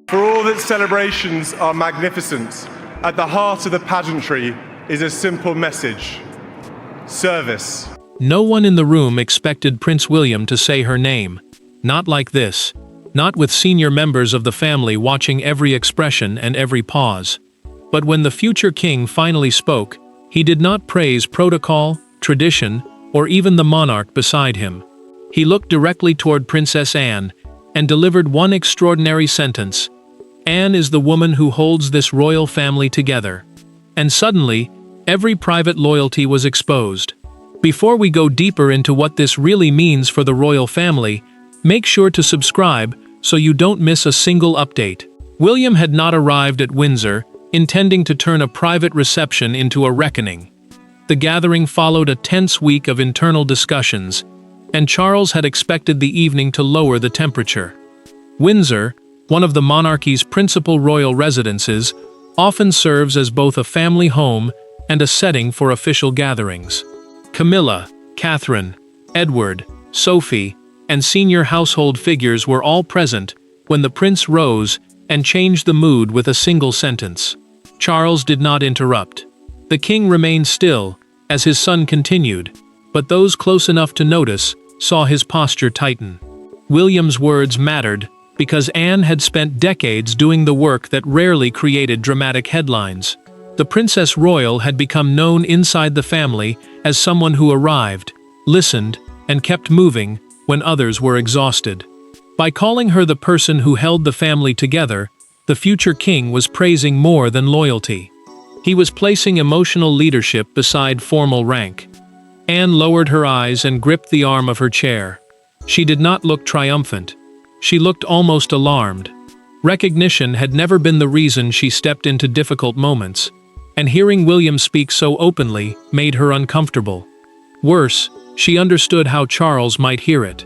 For all that celebrations are magnificent, at the heart of the pageantry is a simple message: service. No one in the room expected Prince William to say her name. Not like this. Not with senior members of the family watching every expression and every pause. But when the future king finally spoke, he did not praise protocol, tradition, or even the monarch beside him. He looked directly toward Princess Anne and delivered one extraordinary sentence: "Anne is the woman who holds this royal family together." And suddenly, every private loyalty was exposed. Before we go deeper into what this really means for the royal family, make sure to subscribe so you don't miss a single update. William had not arrived at Windsor, intending to turn a private reception into a reckoning. The gathering followed a tense week of internal discussions, and Charles had expected the evening to lower the temperature. Windsor, one of the monarchy's principal royal residences, often serves as both a family home and a setting for official gatherings. Camilla, Catherine, Edward, Sophie, and senior household figures were all present when the prince rose and changed the mood with a single sentence. Charles did not interrupt. The king remained still as his son continued, but those close enough to notice saw his posture tighten. William's words mattered because Anne had spent decades doing the work that rarely created dramatic headlines. The Princess Royal had become known inside the family as someone who arrived, listened, and kept moving when others were exhausted. By calling her the person who held the family together, the future king was praising more than loyalty. He was placing emotional leadership beside formal rank. Anne lowered her eyes and gripped the arm of her chair. She did not look triumphant. She looked almost alarmed. Recognition had never been the reason she stepped into difficult moments, and hearing William speak so openly made her uncomfortable. Worse, she understood how Charles might hear it.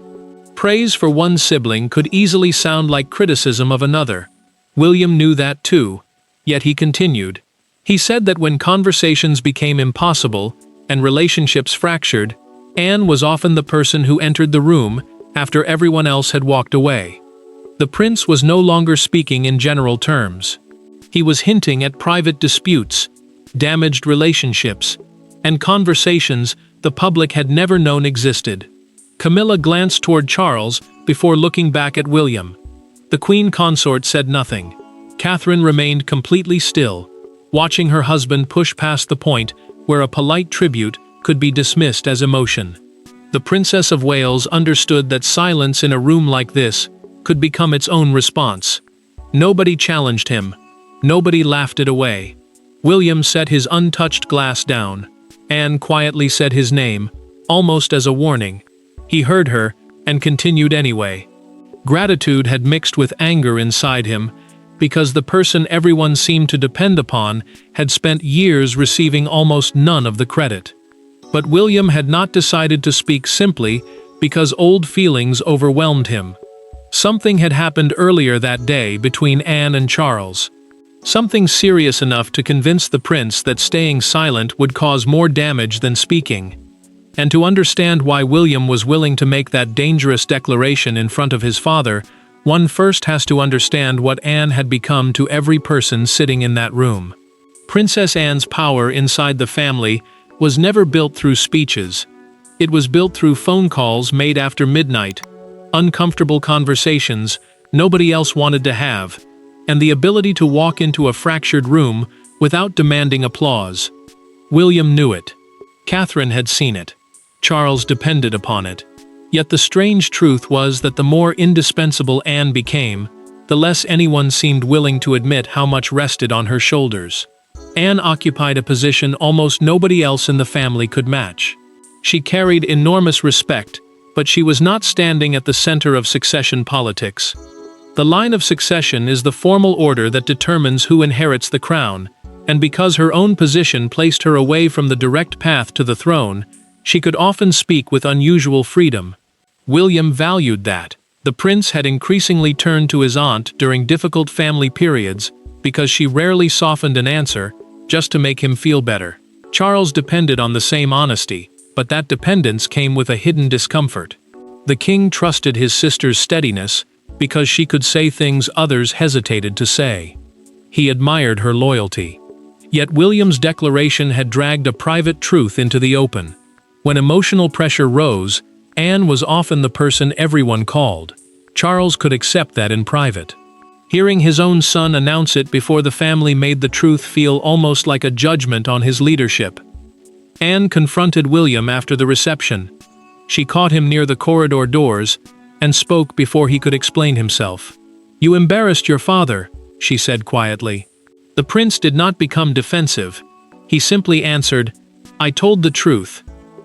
Praise for one sibling could easily sound like criticism of another. William knew that too, yet he continued. He said that when conversations became impossible and relationships fractured, Anne was often the person who entered the room after everyone else had walked away. The prince was no longer speaking in general terms. He was hinting at private disputes, damaged relationships, and conversations the public had never known existed. Camilla glanced toward Charles before looking back at William. The queen consort said nothing. Catherine remained completely still, watching her husband push past the point where a polite tribute could be dismissed as emotion. The Princess of Wales understood that silence in a room like this could become its own response. Nobody challenged him. Nobody laughed it away. William set his untouched glass down. Anne quietly said his name, almost as a warning. He heard her, and continued anyway. Gratitude had mixed with anger inside him, because the person everyone seemed to depend upon had spent years receiving almost none of the credit. But William had not decided to speak simply because old feelings overwhelmed him. Something had happened earlier that day between Anne and Charles. Something serious enough to convince the prince that staying silent would cause more damage than speaking. And to understand why William was willing to make that dangerous declaration in front of his father, one first has to understand what Anne had become to every person sitting in that room. Princess Anne's power inside the family was never built through speeches. It was built through phone calls made after midnight, uncomfortable conversations nobody else wanted to have, and the ability to walk into a fractured room without demanding applause. William knew it. Catherine had seen it. Charles depended upon it. Yet the strange truth was that the more indispensable Anne became, the less anyone seemed willing to admit how much rested on her shoulders. Anne occupied a position almost nobody else in the family could match. She carried enormous respect, but she was not standing at the center of succession politics. The line of succession is the formal order that determines who inherits the crown, and because her own position placed her away from the direct path to the throne, she could often speak with unusual freedom. William valued that. The prince had increasingly turned to his aunt during difficult family periods because she rarely softened an answer just to make him feel better. Charles depended on the same honesty, but that dependence came with a hidden discomfort. The king trusted his sister's steadiness because she could say things others hesitated to say. He admired her loyalty. Yet William's declaration had dragged a private truth into the open. When emotional pressure rose, Anne was often the person everyone called. Charles could accept that in private. Hearing his own son announce it before the family made the truth feel almost like a judgment on his leadership. Anne confronted William after the reception. She caught him near the corridor doors and spoke before he could explain himself. "You embarrassed your father," she said quietly. The prince did not become defensive. He simply answered, "I told the truth."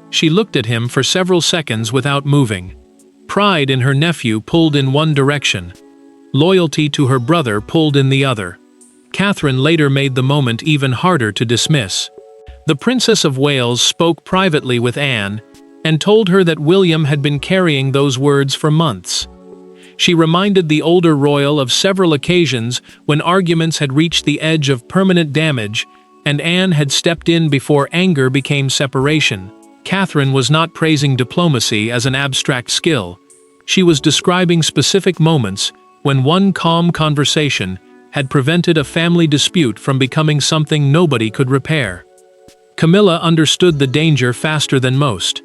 She looked at him for several seconds without moving. Pride in her nephew pulled in one direction. Loyalty to her brother pulled in the other. Catherine later made the moment even harder to dismiss. The Princess of Wales spoke privately with Anne and told her that William had been carrying those words for months. She reminded the older royal of several occasions when arguments had reached the edge of permanent damage, and Anne had stepped in before anger became separation. Catherine was not praising diplomacy as an abstract skill. She was describing specific moments when one calm conversation had prevented a family dispute from becoming something nobody could repair. Camilla understood the danger faster than most.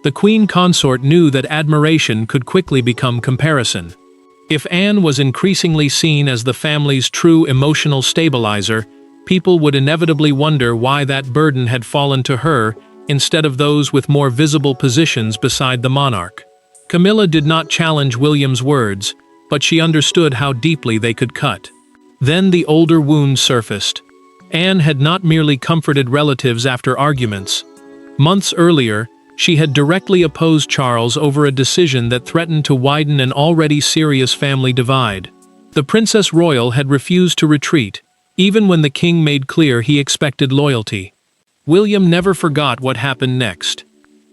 The queen consort knew that admiration could quickly become comparison. If Anne was increasingly seen as the family's true emotional stabilizer, people would inevitably wonder why that burden had fallen to her instead of those with more visible positions beside the monarch. Camilla did not challenge William's words, but she understood how deeply they could cut. Then the older wound surfaced. Anne had not merely comforted relatives after arguments. Months earlier, she had directly opposed Charles over a decision that threatened to widen an already serious family divide. The Princess Royal had refused to retreat, even when the king made clear he expected loyalty. William never forgot what happened next.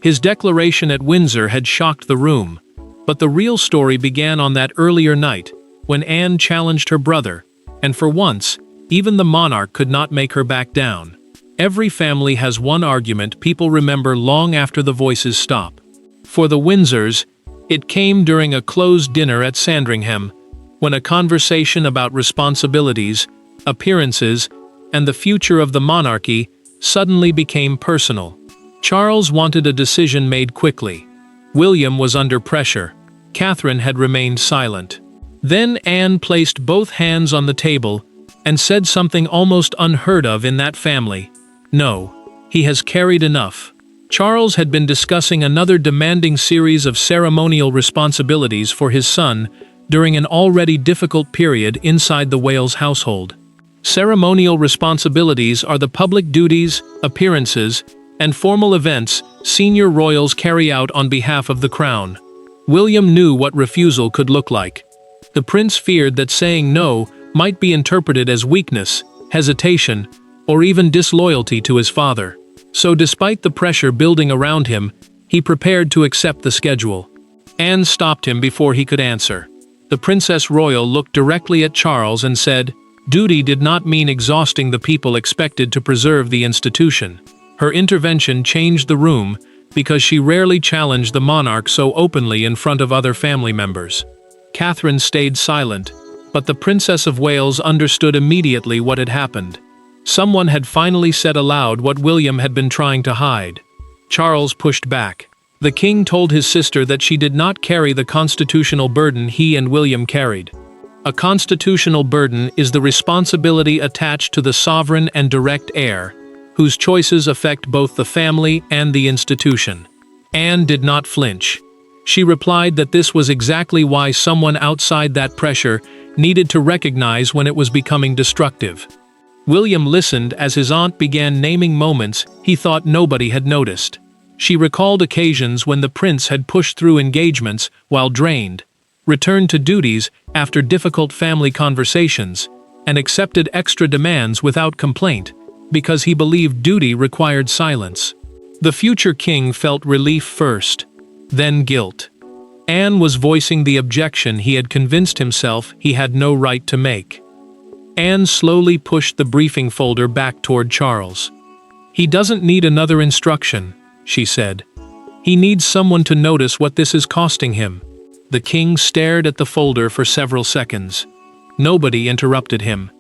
His declaration at Windsor had shocked the room, but the real story began on that earlier night, when Anne challenged her brother, and for once, even the monarch could not make her back down. Every family has one argument people remember long after the voices stop. For the Windsors, it came during a closed dinner at Sandringham, when a conversation about responsibilities, appearances, and the future of the monarchy suddenly became personal. Charles wanted a decision made quickly. William was under pressure. Catherine had remained silent. Then Anne placed both hands on the table and said something almost unheard of in that family. "No, he has carried enough." Charles had been discussing another demanding series of ceremonial responsibilities for his son during an already difficult period inside the Wales household. Ceremonial responsibilities are the public duties, appearances, and formal events senior royals carry out on behalf of the crown. William knew what refusal could look like. The prince feared that saying no might be interpreted as weakness, hesitation, or even disloyalty to his father. So despite the pressure building around him, he prepared to accept the schedule. Anne stopped him before he could answer. The Princess Royal looked directly at Charles and said, "Duty did not mean exhausting the people expected to preserve the institution." Her intervention changed the room because she rarely challenged the monarch so openly in front of other family members. Catherine stayed silent, but the Princess of Wales understood immediately what had happened. Someone had finally said aloud what William had been trying to hide. Charles pushed back. The king told his sister that she did not carry the constitutional burden he and William carried. A constitutional burden is the responsibility attached to the sovereign and direct heir, whose choices affect both the family and the institution. Anne did not flinch. She replied that this was exactly why someone outside that pressure needed to recognize when it was becoming destructive. William listened as his aunt began naming moments he thought nobody had noticed. She recalled occasions when the prince had pushed through engagements while drained, returned to duties after difficult family conversations, and accepted extra demands without complaint because he believed duty required silence. The future king felt relief first, then guilt. Anne was voicing the objection he had convinced himself he had no right to make. Anne slowly pushed the briefing folder back toward Charles. "He doesn't need another instruction," she said. "He needs someone to notice what this is costing him." The king stared at the folder for several seconds. Nobody interrupted him.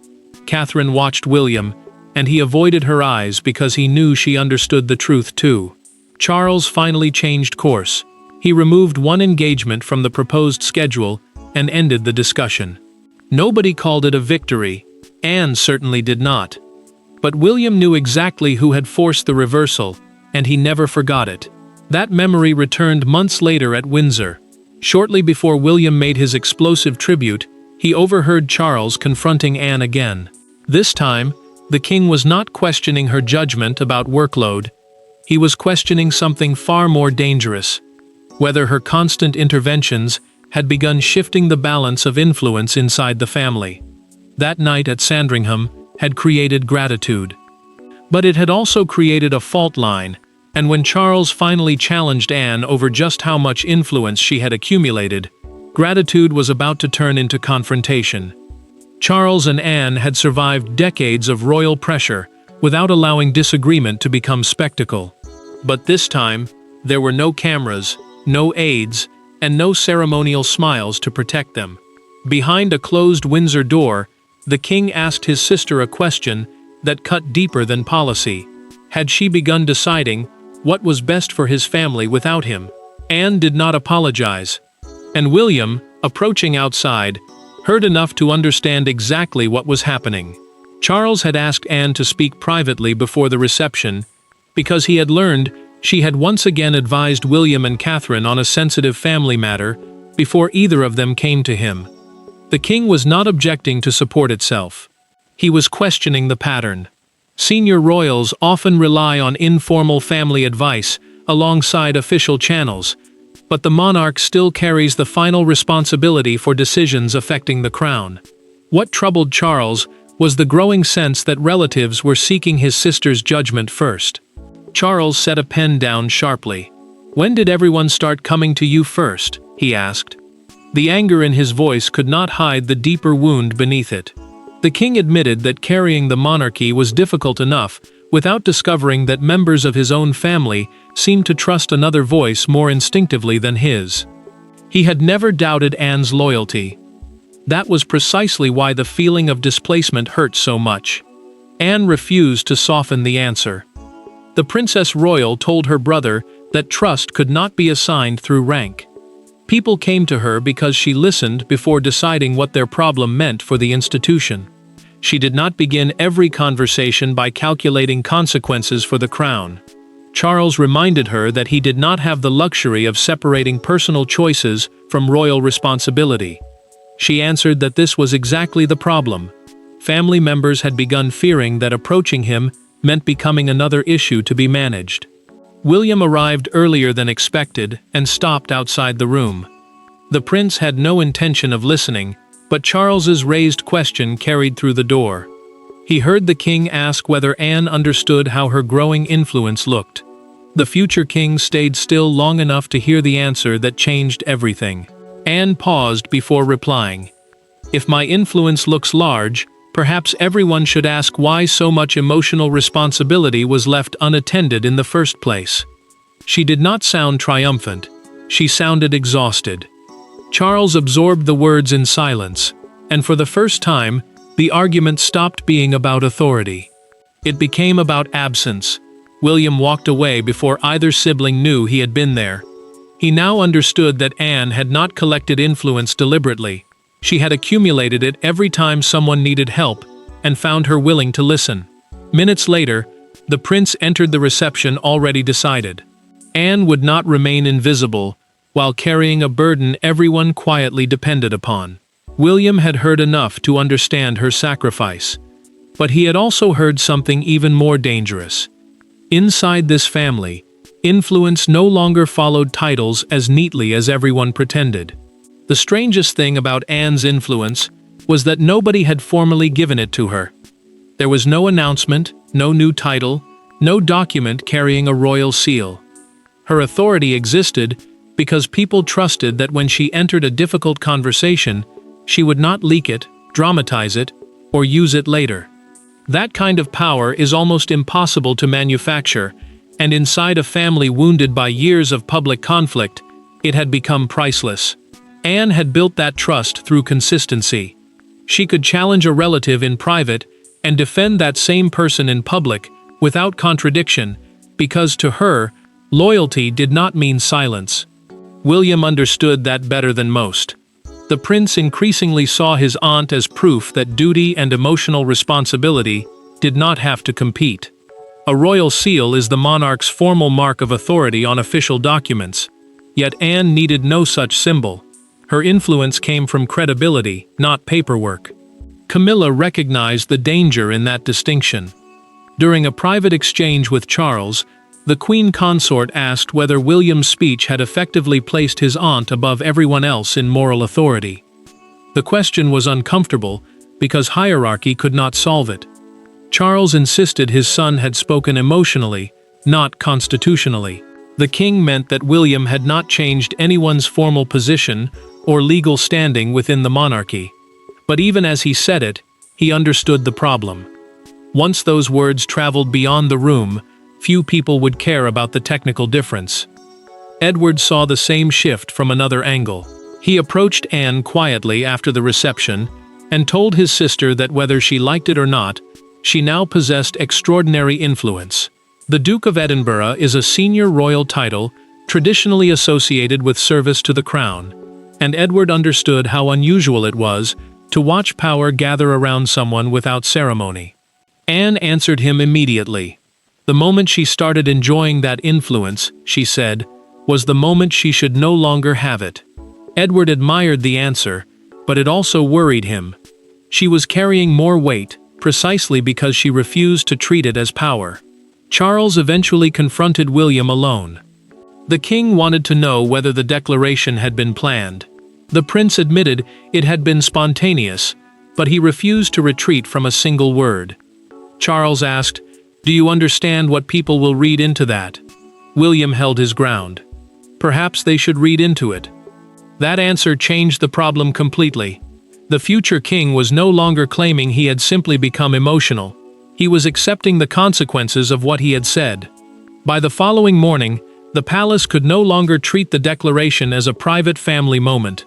Catherine watched William, and he avoided her eyes because he knew she understood the truth too. Charles finally changed course. He removed one engagement from the proposed schedule and ended the discussion. Nobody called it a victory. Anne certainly did not. But William knew exactly who had forced the reversal, and he never forgot it. That memory returned months later at Windsor. Shortly before William made his explosive tribute, he overheard Charles confronting Anne again. This time, the king was not questioning her judgment about workload. He was questioning something far more dangerous: whether her constant interventions had begun shifting the balance of influence inside the family. That night at Sandringham had created gratitude. But it had also created a fault line, and when Charles finally challenged Anne over just how much influence she had accumulated, gratitude was about to turn into confrontation. Charles and Anne had survived decades of royal pressure without allowing disagreement to become spectacle. But this time, there were no cameras, no aides, and no ceremonial smiles to protect them. Behind a closed Windsor door, the king asked his sister a question that cut deeper than policy. Had she begun deciding what was best for his family without him? Anne did not apologize. And William, approaching outside, heard enough to understand exactly what was happening. Charles had asked Anne to speak privately before the reception because he had learned she had once again advised William and Catherine on a sensitive family matter before either of them came to him. The king was not objecting to support itself. He was questioning the pattern. Senior royals often rely on informal family advice alongside official channels, but the monarch still carries the final responsibility for decisions affecting the crown. What troubled Charles was the growing sense that relatives were seeking his sister's judgment first. Charles set a pen down sharply. "When did everyone start coming to you first?" he asked. The anger in his voice could not hide the deeper wound beneath it. The king admitted that carrying the monarchy was difficult enough without discovering that members of his own family seemed to trust another voice more instinctively than his. He had never doubted Anne's loyalty. That was precisely why the feeling of displacement hurt so much. Anne refused to soften the answer. The Princess Royal told her brother that trust could not be assigned through rank. People came to her because she listened before deciding what their problem meant for the institution. She did not begin every conversation by calculating consequences for the crown. Charles reminded her that he did not have the luxury of separating personal choices from royal responsibility. She answered that this was exactly the problem. Family members had begun fearing that approaching him meant becoming another issue to be managed. William arrived earlier than expected and stopped outside the room. The prince had no intention of listening, but Charles's raised question carried through the door. He heard the king ask whether Anne understood how her growing influence looked. The future king stayed still long enough to hear the answer that changed everything. Anne paused before replying. "If my influence looks large, perhaps everyone should ask why so much emotional responsibility was left unattended in the first place." She did not sound triumphant. She sounded exhausted. Charles absorbed the words in silence, and for the first time, the argument stopped being about authority. It became about absence. William walked away before either sibling knew he had been there. He now understood that Anne had not collected influence deliberately. She had accumulated it every time someone needed help, and found her willing to listen. Minutes later, the prince entered the reception already decided. Anne would not remain invisible, while carrying a burden everyone quietly depended upon. William had heard enough to understand her sacrifice. But he had also heard something even more dangerous. Inside this family, influence no longer followed titles as neatly as everyone pretended. The strangest thing about Anne's influence was that nobody had formally given it to her. There was no announcement, no new title, no document carrying a royal seal. Her authority existed because people trusted that when she entered a difficult conversation, she would not leak it, dramatize it, or use it later. That kind of power is almost impossible to manufacture, and inside a family wounded by years of public conflict, it had become priceless. Anne had built that trust through consistency. She could challenge a relative in private and defend that same person in public without contradiction, because to her, loyalty did not mean silence. William understood that better than most. The prince increasingly saw his aunt as proof that duty and emotional responsibility did not have to compete. A royal seal is the monarch's formal mark of authority on official documents, yet Anne needed no such symbol. Her influence came from credibility, not paperwork. Camilla recognized the danger in that distinction. During a private exchange with Charles, the Queen Consort asked whether William's speech had effectively placed his aunt above everyone else in moral authority. The question was uncomfortable because hierarchy could not solve it. Charles insisted his son had spoken emotionally, not constitutionally. The king meant that William had not changed anyone's formal position or legal standing within the monarchy. But even as he said it, he understood the problem. Once those words traveled beyond the room, few people would care about the technical difference. Edward saw the same shift from another angle. He approached Anne quietly after the reception and told his sister that whether she liked it or not, she now possessed extraordinary influence. The Duke of Edinburgh is a senior royal title traditionally associated with service to the crown, and Edward understood how unusual it was to watch power gather around someone without ceremony. Anne answered him immediately. The moment she started enjoying that influence, she said, was the moment she should no longer have it. Edward admired the answer, but it also worried him. She was carrying more weight, precisely because she refused to treat it as power. Charles eventually confronted William alone. The king wanted to know whether the declaration had been planned. The prince admitted it had been spontaneous, but he refused to retreat from a single word. Charles asked, "Do you understand what people will read into that?" William held his ground. Perhaps they should read into it. That answer changed the problem completely. The future king was no longer claiming he had simply become emotional. He was accepting the consequences of what he had said. By the following morning, the palace could no longer treat the declaration as a private family moment.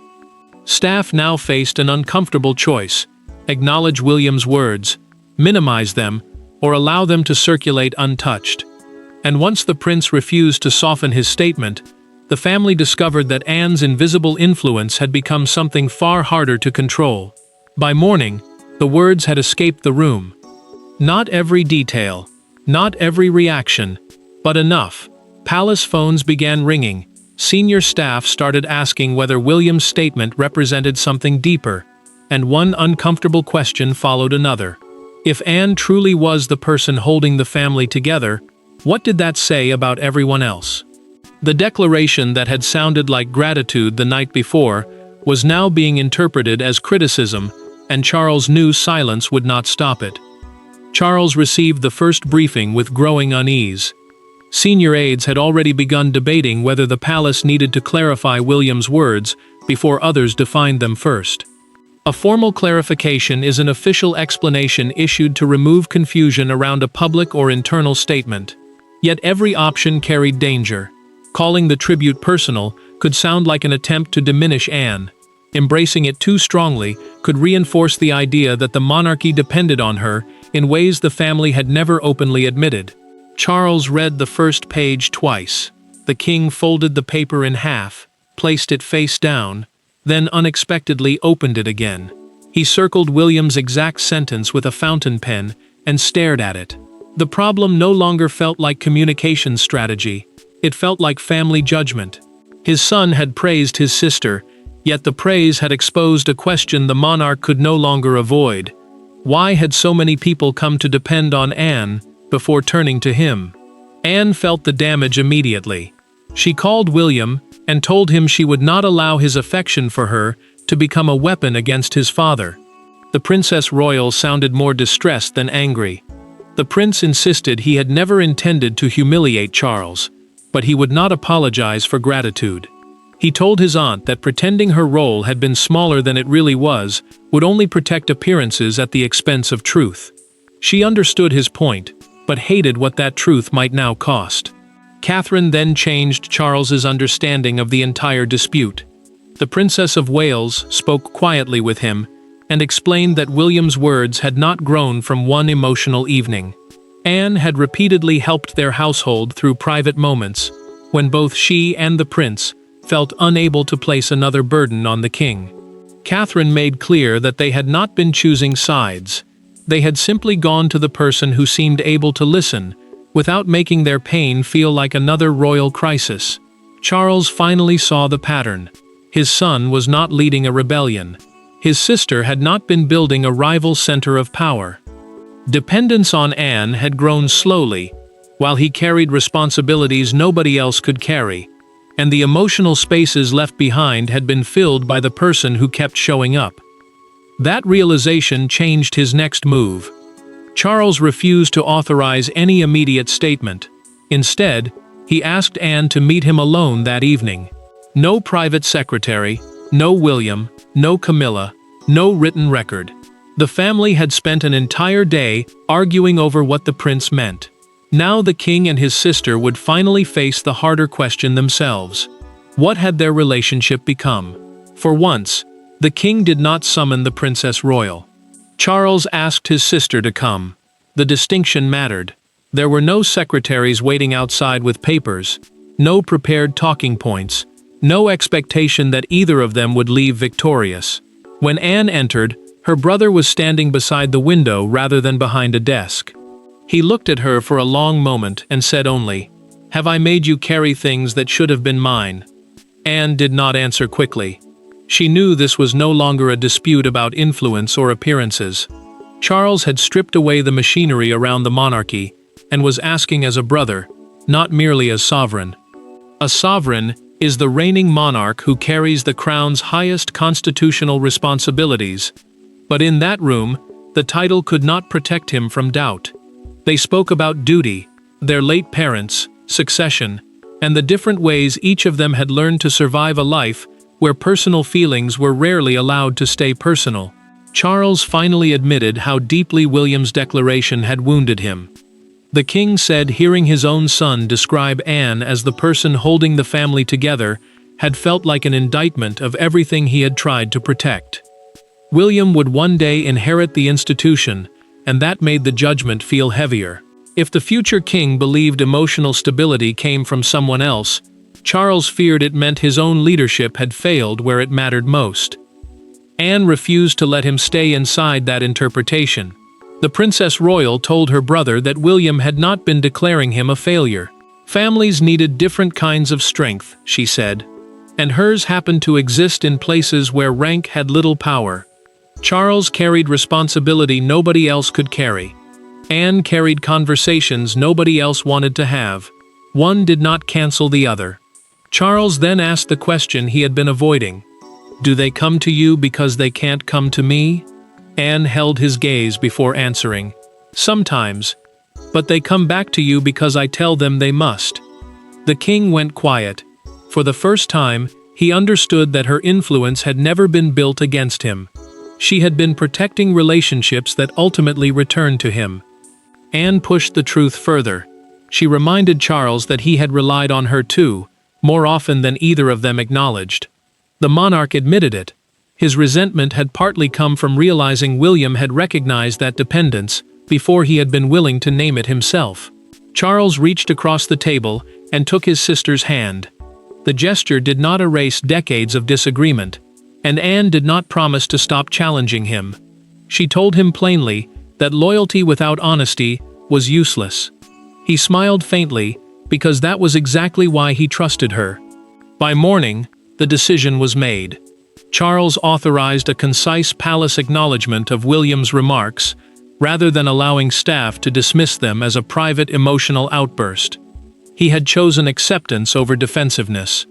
Staff now faced an uncomfortable choice: acknowledge William's words, minimize them, or allow them to circulate untouched. And once the prince refused to soften his statement, the family discovered that Anne's invisible influence had become something far harder to control. By morning, the words had escaped the room. Not every detail, not every reaction, but enough. Palace phones began ringing. Senior staff started asking whether William's statement represented something deeper, and one uncomfortable question followed another. If Anne truly was the person holding the family together, what did that say about everyone else? The declaration that had sounded like gratitude the night before was now being interpreted as criticism, and Charles knew silence would not stop it. Charles received the first briefing with growing unease. Senior aides had already begun debating whether the palace needed to clarify William's words before others defined them first. A formal clarification is an official explanation issued to remove confusion around a public or internal statement. Yet every option carried danger. Calling the tribute personal could sound like an attempt to diminish Anne. Embracing it too strongly could reinforce the idea that the monarchy depended on her in ways the family had never openly admitted. Charles read the first page twice. The king folded the paper in half, placed it face down, then unexpectedly opened it again. He circled William's exact sentence with a fountain pen and stared at it. The problem no longer felt like communication strategy. It felt like family judgment. His son had praised his sister, yet the praise had exposed a question the monarch could no longer avoid. Why had so many people come to depend on Anne before turning to him? Anne felt the damage immediately. She called William and told him she would not allow his affection for her to become a weapon against his father. The Princess Royal sounded more distressed than angry. The prince insisted he had never intended to humiliate Charles, but he would not apologize for gratitude. He told his aunt that pretending her role had been smaller than it really was would only protect appearances at the expense of truth. She understood his point, but hated what that truth might now cost. Catherine then changed Charles's understanding of the entire dispute. The Princess of Wales spoke quietly with him and explained that William's words had not grown from one emotional evening. Anne had repeatedly helped their household through private moments, when both she and the prince felt unable to place another burden on the king. Catherine made clear that they had not been choosing sides. They had simply gone to the person who seemed able to listen, without making their pain feel like another royal crisis. Charles finally saw the pattern. His son was not leading a rebellion. His sister had not been building a rival center of power. Dependence on Anne had grown slowly, while he carried responsibilities nobody else could carry, and the emotional spaces left behind had been filled by the person who kept showing up. That realization changed his next move. Charles refused to authorize any immediate statement. Instead, he asked Anne to meet him alone that evening. No private secretary, no William, no Camilla, no written record. The family had spent an entire day arguing over what the prince meant. Now the king and his sister would finally face the harder question themselves. What had their relationship become? For once, the king did not summon the Princess Royal. Charles asked his sister to come. The distinction mattered. There were no secretaries waiting outside with papers, no prepared talking points, no expectation that either of them would leave victorious. When Anne entered, her brother was standing beside the window rather than behind a desk. He looked at her for a long moment and said only, "Have I made you carry things that should have been mine?" Anne did not answer quickly. She knew this was no longer a dispute about influence or appearances. Charles had stripped away the machinery around the monarchy and was asking as a brother, not merely as sovereign. A sovereign is the reigning monarch who carries the crown's highest constitutional responsibilities. But in that room, the title could not protect him from doubt. They spoke about duty, their late parents, succession, and the different ways each of them had learned to survive a life where personal feelings were rarely allowed to stay personal. Charles finally admitted how deeply William's declaration had wounded him. The king said hearing his own son describe Anne as the person holding the family together had felt like an indictment of everything he had tried to protect. William would one day inherit the institution, and that made the judgment feel heavier. If the future king believed emotional stability came from someone else, Charles feared it meant his own leadership had failed where it mattered most. Anne refused to let him stay inside that interpretation. The Princess Royal told her brother that William had not been declaring him a failure. Families needed different kinds of strength, she said, and hers happened to exist in places where rank had little power. Charles carried responsibility nobody else could carry. Anne carried conversations nobody else wanted to have. One did not cancel the other. Charles then asked the question he had been avoiding. "Do they come to you because they can't come to me?" Anne held his gaze before answering. "Sometimes, but they come back to you because I tell them they must." The king went quiet. For the first time, he understood that her influence had never been built against him. She had been protecting relationships that ultimately returned to him. Anne pushed the truth further. She reminded Charles that he had relied on her too, more often than either of them acknowledged. The monarch admitted it. His resentment had partly come from realizing William had recognized that dependence before he had been willing to name it himself. Charles reached across the table and took his sister's hand. The gesture did not erase decades of disagreement, and Anne did not promise to stop challenging him. She told him plainly that loyalty without honesty was useless. He smiled faintly, because that was exactly why he trusted her. By morning, the decision was made. Charles authorized a concise palace acknowledgement of William's remarks, rather than allowing staff to dismiss them as a private emotional outburst. He had chosen acceptance over defensiveness.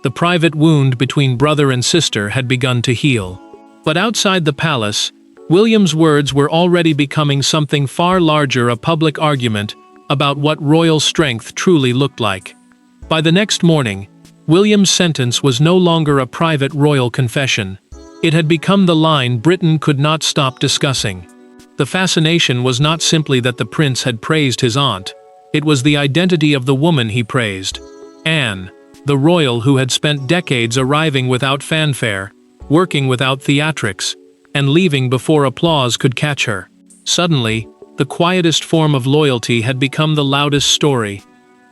The private wound between brother and sister had begun to heal. But outside the palace, William's words were already becoming something far larger, a public argument about what royal strength truly looked like. By the next morning, William's sentence was no longer a private royal confession. It had become the line Britain could not stop discussing. The fascination was not simply that the prince had praised his aunt. It was the identity of the woman he praised. Anne, the royal who had spent decades arriving without fanfare, working without theatrics, and leaving before applause could catch her. Suddenly, the quietest form of loyalty had become the loudest story.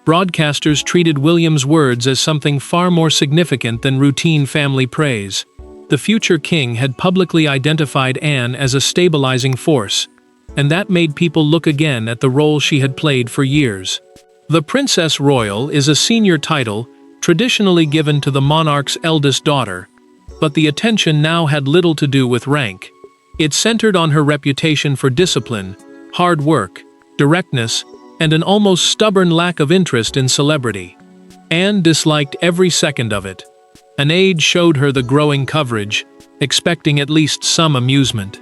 Broadcasters treated William's words as something far more significant than routine family praise. The future king had publicly identified Anne as a stabilizing force, and that made people look again at the role she had played for years. The Princess Royal is a senior title traditionally given to the monarch's eldest daughter, but the attention now had little to do with rank. It centered on her reputation for discipline, hard work, directness, and an almost stubborn lack of interest in celebrity. Anne disliked every second of it. An aide showed her the growing coverage, expecting at least some amusement.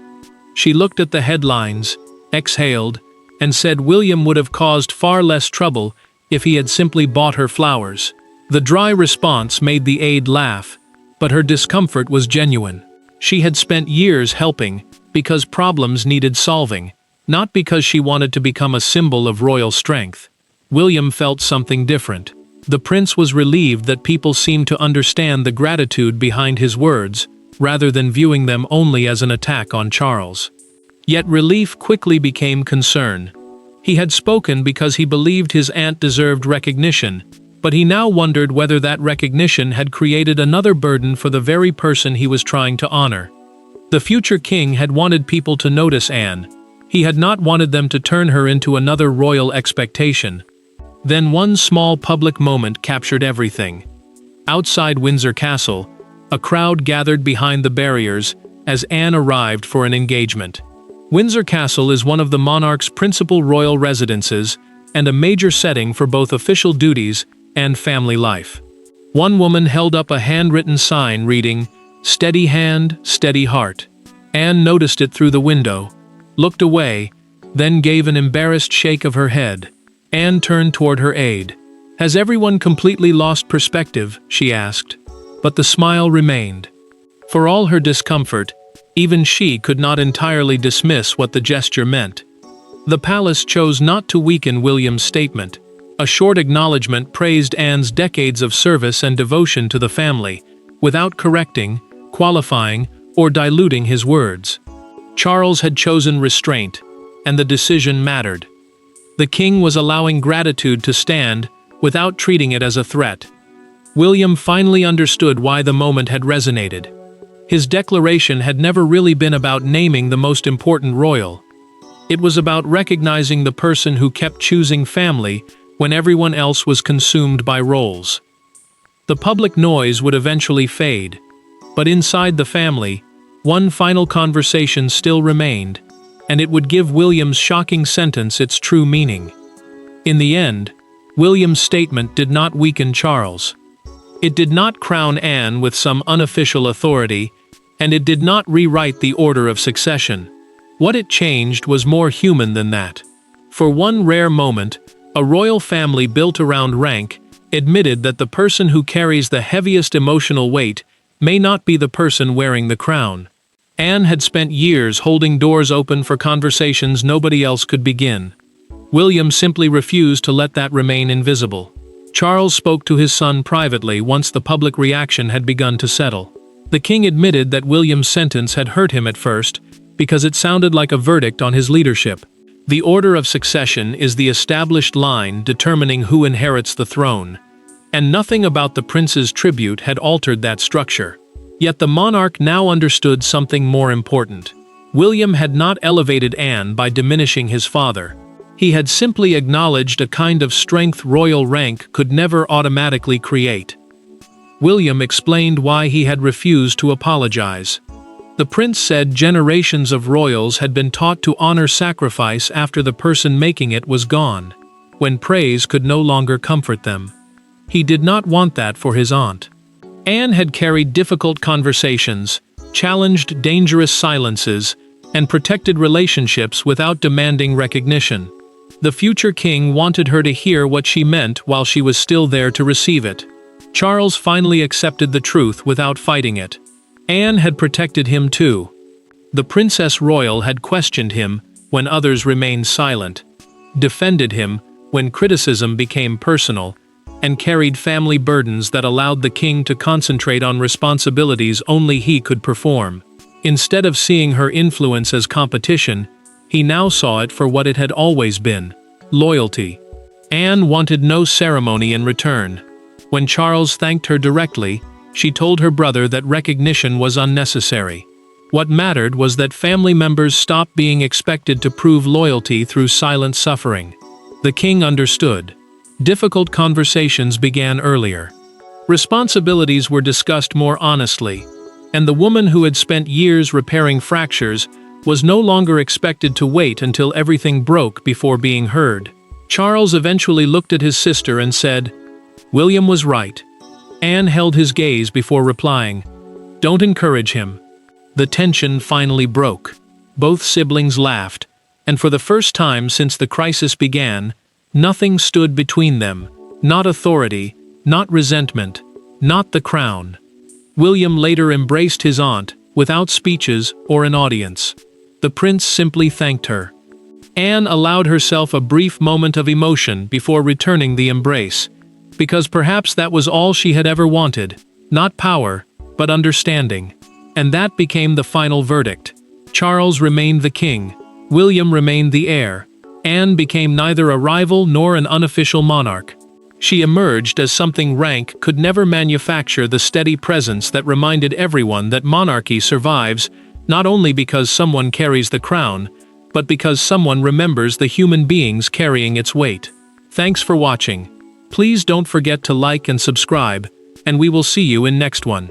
She looked at the headlines, exhaled, and said William would have caused far less trouble if he had simply bought her flowers. The dry response made the aide laugh, but her discomfort was genuine. She had spent years helping because problems needed solving, not because she wanted to become a symbol of royal strength. William felt something different. The prince was relieved that people seemed to understand the gratitude behind his words, rather than viewing them only as an attack on Charles. Yet relief quickly became concern. He had spoken because he believed his aunt deserved recognition, but he now wondered whether that recognition had created another burden for the very person he was trying to honor. The future king had wanted people to notice Anne. He had not wanted them to turn her into another royal expectation. Then one small public moment captured everything. Outside Windsor Castle, a crowd gathered behind the barriers as Anne arrived for an engagement. Windsor Castle is one of the monarch's principal royal residences and a major setting for both official duties and family life. One woman held up a handwritten sign reading, "Steady hand, steady heart." Anne noticed it through the window, looked away, then gave an embarrassed shake of her head. Anne turned toward her aide. "Has everyone completely lost perspective?" she asked. But the smile remained. For all her discomfort, even she could not entirely dismiss what the gesture meant. The palace chose not to weaken William's statement. A short acknowledgement praised Anne's decades of service and devotion to the family, without correcting, qualifying, or diluting his words. Charles had chosen restraint, and the decision mattered. The king was allowing gratitude to stand, without treating it as a threat. William finally understood why the moment had resonated. His declaration had never really been about naming the most important royal. It was about recognizing the person who kept choosing family when everyone else was consumed by roles. The public noise would eventually fade, but inside the family, one final conversation still remained, and it would give William's shocking sentence its true meaning. In the end, William's statement did not weaken Charles. It did not crown Anne with some unofficial authority, and it did not rewrite the order of succession. What it changed was more human than that. For one rare moment, a royal family built around rank admitted that the person who carries the heaviest emotional weight may not be the person wearing the crown. Anne had spent years holding doors open for conversations nobody else could begin. William simply refused to let that remain invisible. Charles spoke to his son privately once the public reaction had begun to settle. The king admitted that William's sentence had hurt him at first, because it sounded like a verdict on his leadership. The order of succession is the established line determining who inherits the throne, and nothing about the prince's tribute had altered that structure. Yet the monarch now understood something more important. William had not elevated Anne by diminishing his father. He had simply acknowledged a kind of strength royal rank could never automatically create. William explained why he had refused to apologize. The prince said generations of royals had been taught to honor sacrifice after the person making it was gone, when praise could no longer comfort them. He did not want that for his aunt. Anne had carried difficult conversations, challenged dangerous silences, and protected relationships without demanding recognition. The future king wanted her to hear what she meant while she was still there to receive it. Charles finally accepted the truth without fighting it. Anne had protected him too. The Princess Royal had questioned him when others remained silent, defended him when criticism became personal, and carried family burdens that allowed the king to concentrate on responsibilities only he could perform. Instead of seeing her influence as competition, he now saw it for what it had always been: loyalty. Anne wanted no ceremony in return. When Charles thanked her directly, she told her brother that recognition was unnecessary. What mattered was that family members stopped being expected to prove loyalty through silent suffering. The king understood. Difficult conversations began earlier. Responsibilities were discussed more honestly, and the woman who had spent years repairing fractures was no longer expected to wait until everything broke before being heard. Charles eventually looked at his sister and said, "William was right." Anne held his gaze before replying, "Don't encourage him." The tension finally broke. Both siblings laughed, and for the first time since the crisis began, nothing stood between them, not authority, not resentment, not the crown. William later embraced his aunt, without speeches or an audience. The prince simply thanked her. Anne allowed herself a brief moment of emotion before returning the embrace, because perhaps that was all she had ever wanted, not power, but understanding. And that became the final verdict. Charles remained the king, William remained the heir. Anne became neither a rival nor an unofficial monarch. She emerged as something rank could never manufacture, the steady presence that reminded everyone that monarchy survives not only because someone carries the crown, but because someone remembers the human beings carrying its weight. Thanks for watching. Please don't forget to like and subscribe, and we will see you in next one.